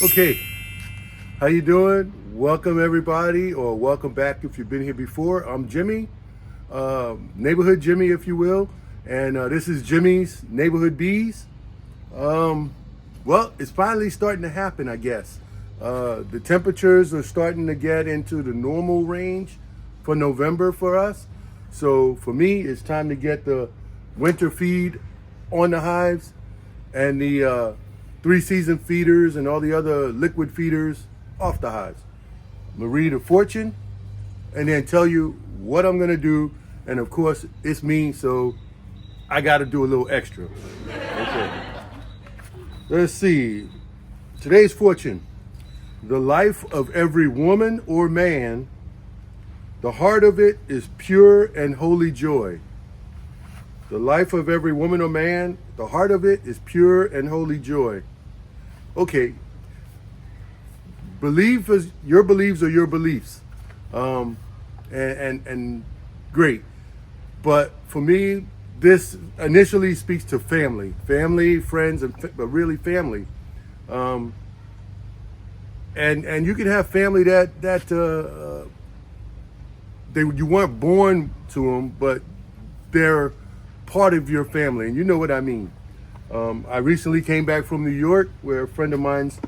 Okay, how you doing? Welcome everybody, or welcome back if you've been here before. I'm Jimmy, neighborhood Jimmy, if you will, and this is Jimmy's Neighborhood Bees. Well, it's finally starting to happen, I guess. The temperatures are starting to get into the normal range for November for us. So for me, it's time to get the winter feed on the hives and the three-season feeders and all the other liquid feeders off the hives. I'm gonna read a fortune and then tell you what I'm gonna do. And of course, it's me, so I gotta do a little extra. Okay. Let's see. Today's fortune. The life of every woman or man, the heart of it is pure and holy joy. The life of every woman or man, the heart of it is pure and holy joy. Okay. Your beliefs are your beliefs. And great. But for me, this initially speaks to family, friends, but really family. And you can have family that you weren't born to them, but they're part of your family, and you know what I mean. I recently came back from New York, where a friend of mine's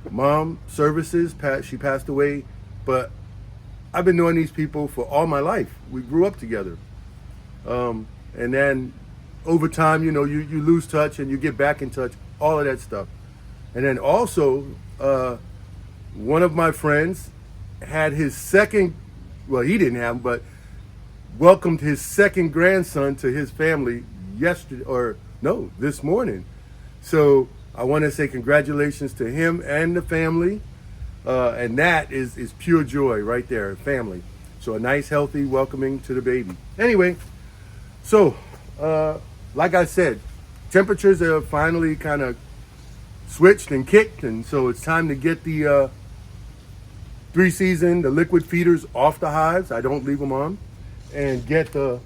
mom services, she passed away, but I've been knowing these people for all my life. We grew up together. And then over time, you lose touch and you get back in touch, all of that stuff. And then also, one of my friends had his second, well, he didn't have him, but welcomed his second grandson to his family this morning. So I want to say congratulations to him and the family. And that is pure joy right there, family. So a nice, healthy welcoming to the baby. Anyway, so like I said, temperatures have finally kind of switched and kicked, and so it's time to get the the liquid feeders off the hives. I don't leave them on, and get the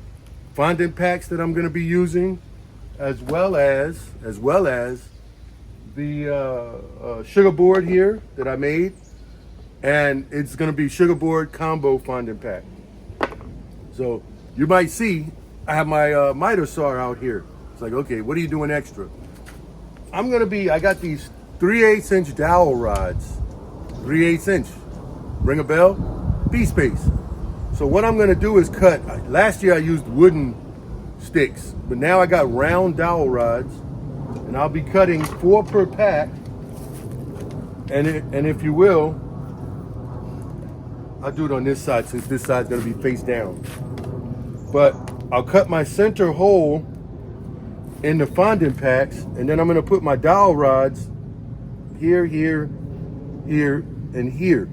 fondant packs that I'm going to be using, as well as the sugar board here that I made, and it's going to be sugar board combo fondant pack. So you might see I have my miter saw out here. It's like, okay, what are you doing extra? I got these 3/8 inch dowel rods, 3/8 inch. Ring a bell? B-Space. So what I'm gonna do is cut. Last year I used wooden sticks, but now I got round dowel rods, and I'll be cutting 4 per pack. And if you will, I'll do it on this side since this side's gonna be face down. But I'll cut my center hole in the fondant packs, and then I'm gonna put my dowel rods here, here, here, and here.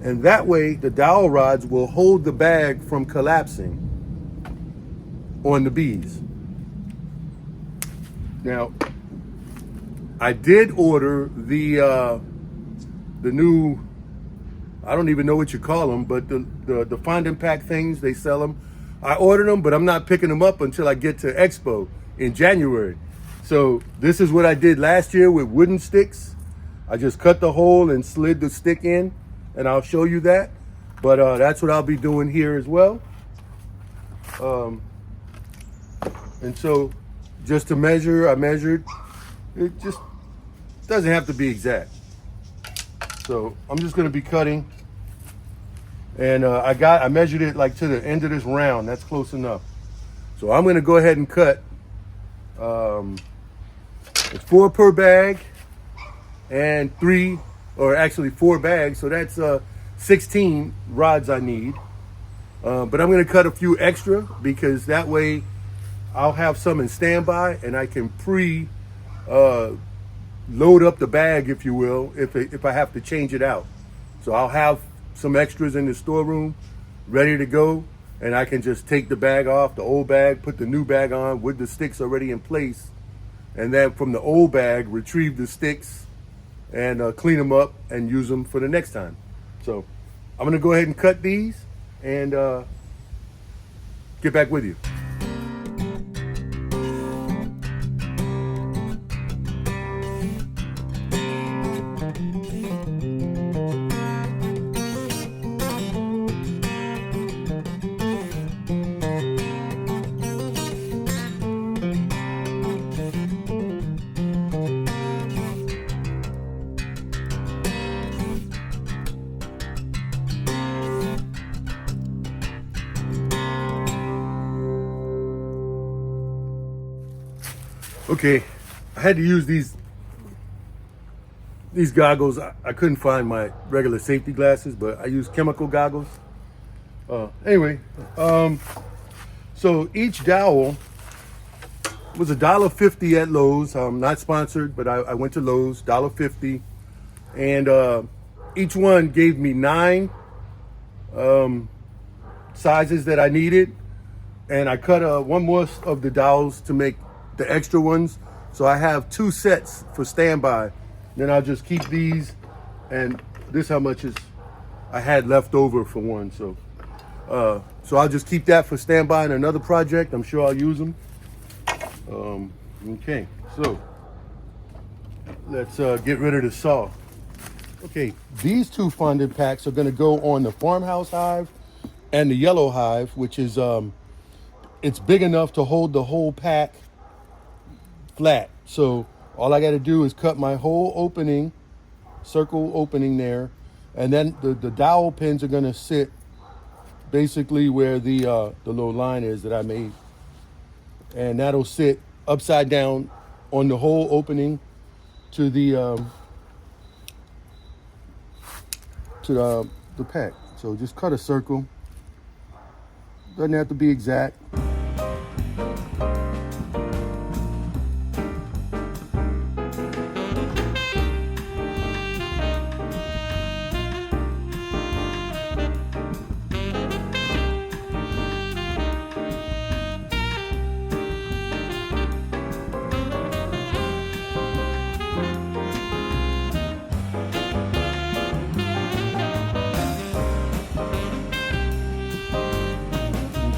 And that way, the dowel rods will hold the bag from collapsing on the bees. Now, I did order the new, I don't even know what you call them, but the fondant pack things, they sell them. I ordered them, but I'm not picking them up until I get to Expo in January. So this is what I did last year with wooden sticks. I just cut the hole and slid the stick in, and I'll show you that. But that's what I'll be doing here as well. And so just to measure, I measured. It just doesn't have to be exact. So I'm just gonna be cutting. And I measured it like to the end of this round. That's close enough. So I'm gonna go ahead and cut. It's 4 per bag and 4 bags. So that's 16 rods I need. But I'm gonna cut a few extra because that way I'll have some in standby and I can load up the bag, if you will, if I have to change it out. So I'll have some extras in the storeroom ready to go, and I can just take the bag off, the old bag, put the new bag on with the sticks already in place, and then from the old bag retrieve the sticks and clean them up and use them for the next time. So I'm gonna go ahead and cut these and get back with you. Okay, I had to use these goggles. I couldn't find my regular safety glasses, but I used chemical goggles. Anyway, so each dowel was $1.50 at Lowe's. I'm not sponsored, but I went to Lowe's, $1.50, and each one gave me 9 sizes that I needed, and I cut one more of the dowels to make the extra ones. So I have 2 sets for standby. Then I'll just keep these, and this how much is I had left over for one. So I'll just keep that for standby in another project. I'm sure I'll use them. Okay, so let's get rid of the saw. Okay, these 2 fondant packs are going to go on the farmhouse hive and the yellow hive, which is it's big enough to hold the whole pack flat. So all I got to do is cut my whole opening, circle opening there, and then the dowel pins are going to sit basically where the little line is that I made, and that'll sit upside down on the whole opening to the pack. So just cut a circle. Doesn't have to be exact.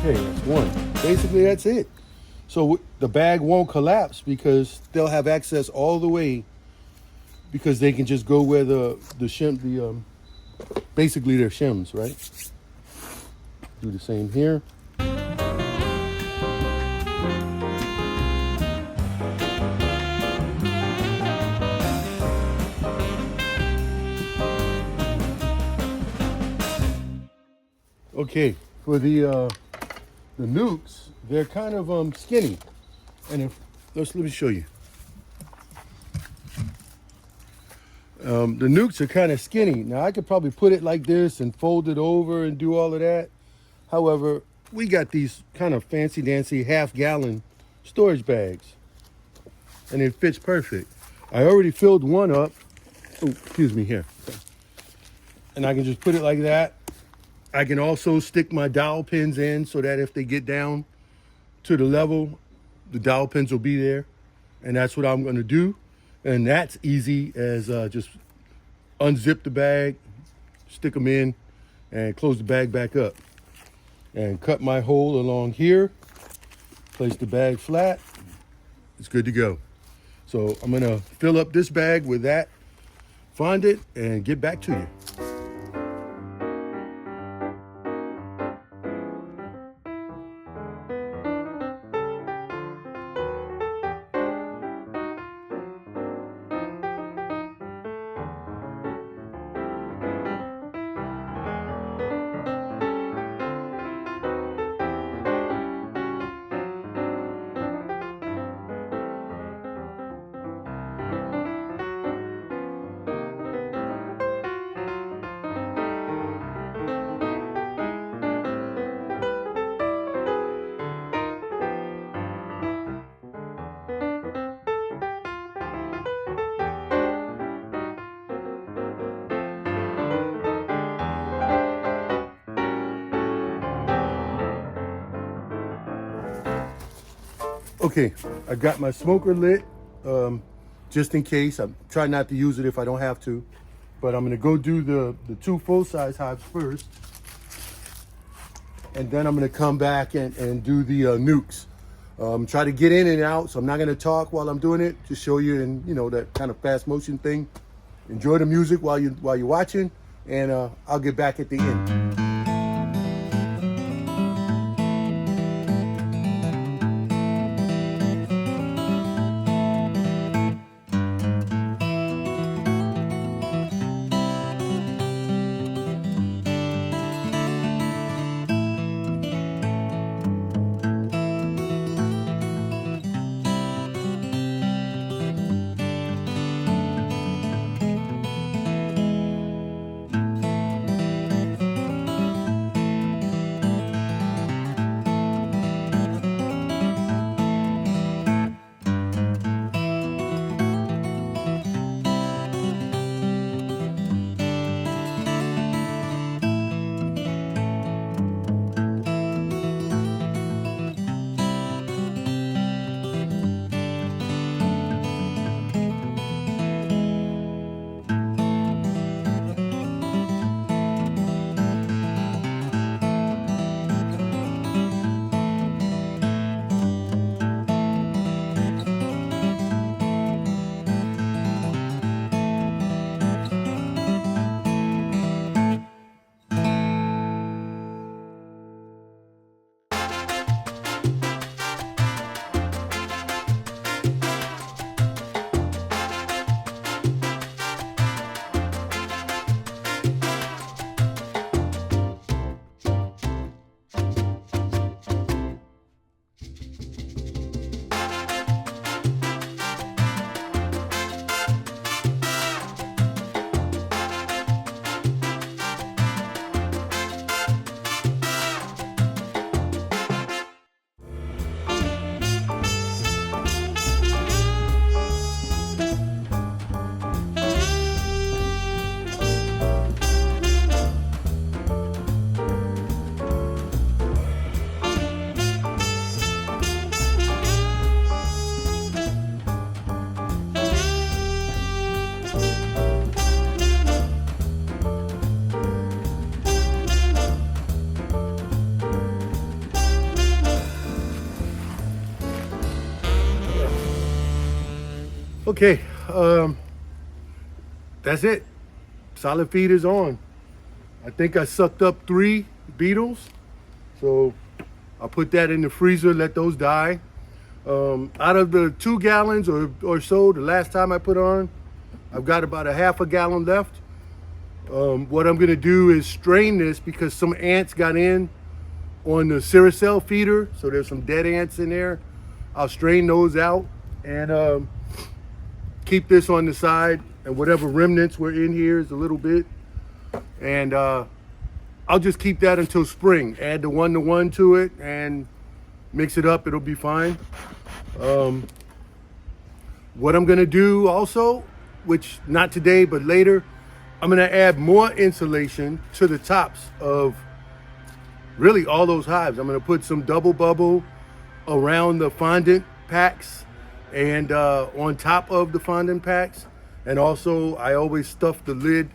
Okay, that's one. Basically, that's it. So the bag won't collapse because they'll have access all the way, because they can just go where basically their shims, right? Do the same here. Okay, for the nukes, they're kind of skinny, and let me show you. The nukes are kind of skinny. Now I could probably put it like this and fold it over and do all of that. However, we got these kind of fancy dancy half-gallon storage bags, and it fits perfect. I already filled one up. Oh, excuse me, here. And I can just put it like that. I can also stick my dowel pins in so that if they get down to the level, the dowel pins will be there. And that's what I'm going to do. And that's easy as just unzip the bag, stick them in, and close the bag back up. And cut my hole along here, place the bag flat. It's good to go. So I'm going to fill up this bag with that fondant and get back to you. Okay, I got my smoker lit, just in case. I'm trying not to use it if I don't have to, but I'm gonna go do the 2 full-size hives first, and then I'm gonna come back and do the nukes. Try to get in and out, so I'm not gonna talk while I'm doing it. Just show you, and that kind of fast motion thing. Enjoy the music while you're watching, and I'll get back at the end. Okay, that's it. Solid feed is on. I think I sucked up 3 beetles, so I'll put that in the freezer, let those die. Out of the 2 gallons or so, the last time I put on, I've got about a half a gallon left. What I'm gonna do is strain this because some ants got in on the Sericel feeder, so there's some dead ants in there. I'll strain those out and keep this on the side, and whatever remnants were in here is a little bit. And I'll just keep that until spring. Add the 1-to-1 to it and mix it up, it'll be fine. What I'm gonna do also, which not today, but later, I'm gonna add more insulation to the tops of really all those hives. I'm gonna put some double bubble around the fondant packs and on top of the fondant packs. And also, I always stuff the lid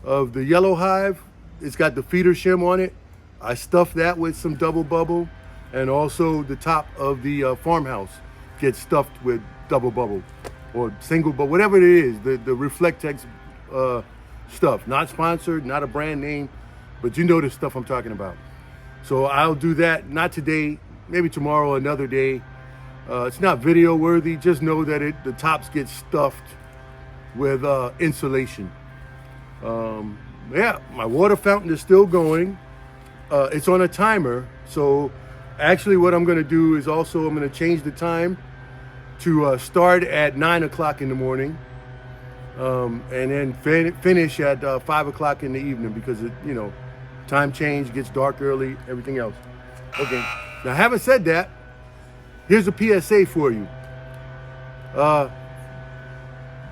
of the yellow hive. It's got the feeder shim on it. I stuff that with some double bubble, and also the top of the farmhouse gets stuffed with double bubble or single bubble, whatever it is, the Reflectex stuff. Not sponsored, not a brand name, but you know the stuff I'm talking about. So I'll do that, not today, maybe tomorrow, another day. It's not video worthy, just know that the tops get stuffed with insulation. Yeah, my water fountain is still going. It's on a timer, so actually what I'm gonna do is also I'm gonna change the time to start at 9 o'clock in the morning, and then finish at 5 o'clock in the evening, because time change, gets dark early, everything else. Okay, now having said that, here's a PSA for you.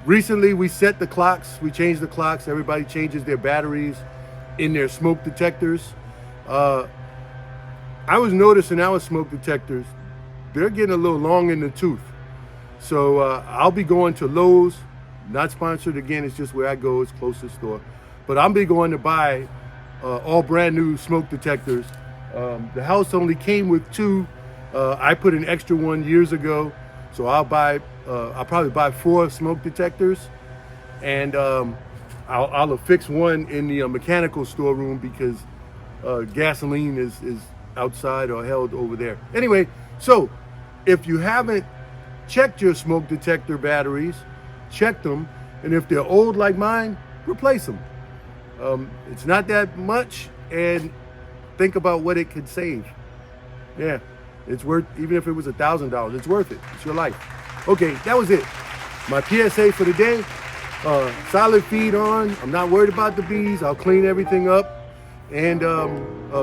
Recently we set the clocks, we changed the clocks, everybody changes their batteries in their smoke detectors. I was noticing our smoke detectors, they're getting a little long in the tooth. So I'll be going to Lowe's, not sponsored again, it's just where I go, it's closest store. But I'll be going to buy all brand new smoke detectors. The house only came with 2. I put an extra one years ago, so I'll probably buy 4 smoke detectors, and I'll affix one in the mechanical storeroom because gasoline is outside or held over there. Anyway, so if you haven't checked your smoke detector batteries, check them, and if they're old like mine, replace them. It's not that much, and think about what it could save. Yeah, it's worth, even if it was $1,000, it's worth it. It's your life. Okay, that was it. My PSA for the day. Solid feed on. I'm not worried about the bees. I'll clean everything up and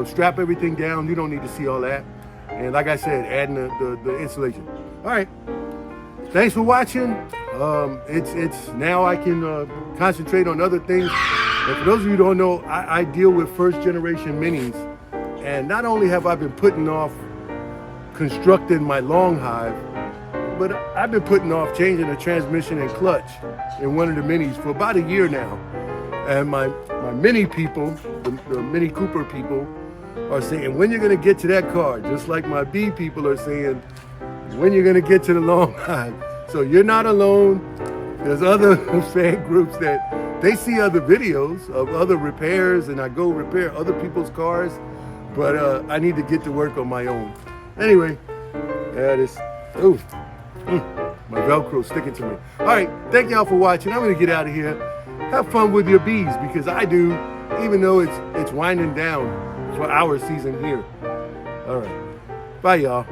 strap everything down. You don't need to see all that. And like I said, adding the insulation. All right. Thanks for watching. It's now I can concentrate on other things. And for those of you who don't know, I deal with first generation minis. And not only have I been putting off constructing my long hive, but I've been putting off changing the transmission and clutch in one of the minis for about a year now. And my mini people, the Mini Cooper people, are saying, when you're gonna get to that car? Just like my bee people are saying, when you're gonna get to the long hive? So you're not alone. There's other fan groups that they see other videos of other repairs, and I go repair other people's cars, but I need to get to work on my own. Anyway, my Velcro sticking to me. All right, thank y'all for watching. I'm gonna get out of here. Have fun with your bees, because I do, even though it's winding down for our season here. All right, bye y'all.